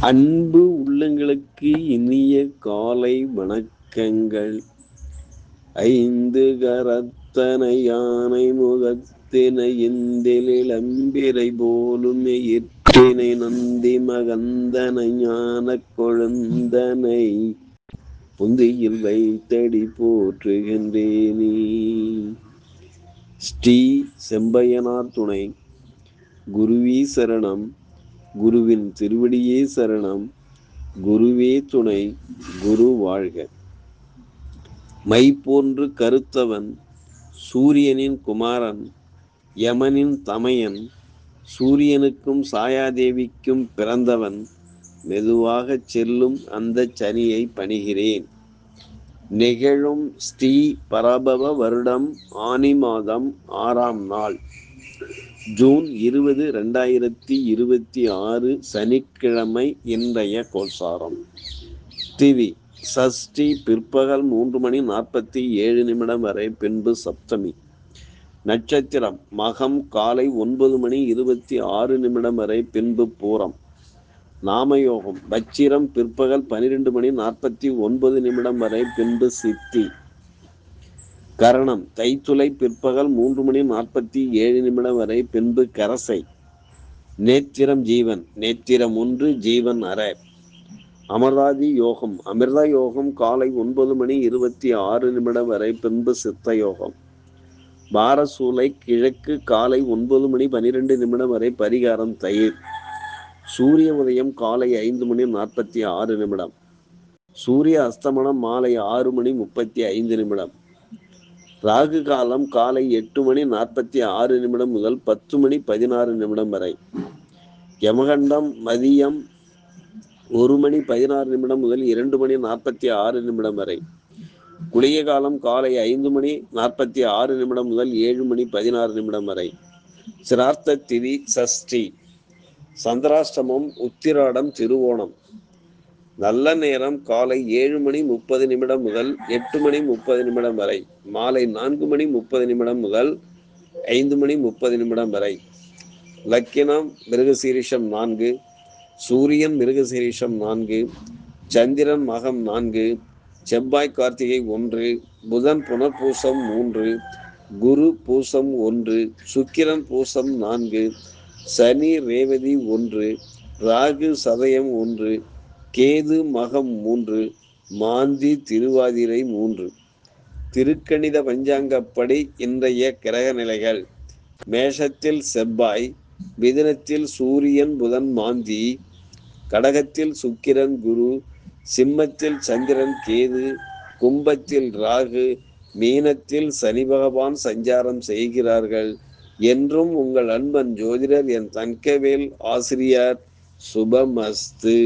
அன்பு உள்ளங்களுக்கு இனிய காலை வணக்கங்கள். ஐந்து கரத்தனை யானை முகத்தினை இந்திலம்பிரை போலும் எயிற்றினை நந்தி மகந்தனை ஞான கொழுந்தனை புந்தியில் வைத்தடி போற்றுகின்றேனே. ஸ்ரீ செம்பையனார் துணை. குருவே சரணம். குருவின் திருவடியே சரணம். குருவே துணை. குரு வாழ்க. மை போன்று கருத்தவன், சூரியனின் குமாரன், யமனின் தமையன், சூரியனுக்கும் சாயாதேவிக்கும் பிறந்தவன், மெதுவாகச் செல்லும் அந்த சனியை பணிகிறேன். நிகழும் ஸ்ரீ பராபவ வருடம் ஆனி மாதம் 6ஆம் நாள், ஜூன் 20, 2026 சனிக்கிழமை. இன்றைய கோல்சாரம். திதி சஷ்டி பிற்பகல் 3:47 வரை, பின்பு சப்தமி. நட்சத்திரம் மகம் காலை 9:26 வரை, பின்பு பூரம். நாமயோகம் வச்சிரம் பிற்பகல் 12:49 வரை, பின்பு சித்தி. கரணம் தைத்துளை பிற்பகல் 3:47 வரை, பின்பு கரசை. நேத்திரம் ஜீவன். நேத்திரம் 1, ஜீவன் அரை. அமராதி யோகம். அமிர்த யோகம் காலை 9:26 வரை, பின்பு சித்த யோகம். பாரசூலை கிழக்கு காலை 9:12 வரை, பரிகாரம் தயிர். சூரிய உதயம் காலை 5:46. சூரிய அஸ்தமனம் மாலை 6:35. ராகு காலம் காலை 8:46 முதல் 10:16 வரை. யமகண்டம் மதியம் 1:16 முதல் 2:46 வரை. குளிய காலம் காலை 5:46 முதல் 7:16 வரை. சிரார்த்த திதி சஷ்டி. சந்திராஷ்டமம் உத்திராடம் திருவோணம். நல்ல நேரம் காலை 7:30 முதல் 8:30 வரை. மாலை 4:30 முதல் 5:30 வரை. லக்கினம் மிருகசீரிஷம் 4. சூரியன் மிருகசீரிஷம் 4. சந்திரன் மகம் 4. செவ்வாய் கார்த்திகை 1. புதன் புனர்பூசம் 3. குரு பூசம் 1. சுக்கிரன் பூசம் 4. சனி ரேவதி 1. ராகு சதயம் 1. கேது மகம் 3. மாந்தி திருவாதிரை 3. திருக்கணித பஞ்சாங்கப்படி இன்றைய கிரக நிலைகள். மேஷத்தில் செவ்வாய், மிதுனத்தில் சூரியன் புதன் மாந்தி, கடகத்தில் சுக்கிரன் குரு, சிம்மத்தில் சந்திரன் கேது, கும்பத்தில் ராகு, மீனத்தில் சனி பகவான் சஞ்சாரம் செய்கிறார்கள். என்றும் உங்கள் அன்பன் ஜோதிடர் என் தங்கவேல் ஆசிரியர். சுபமஸ்து.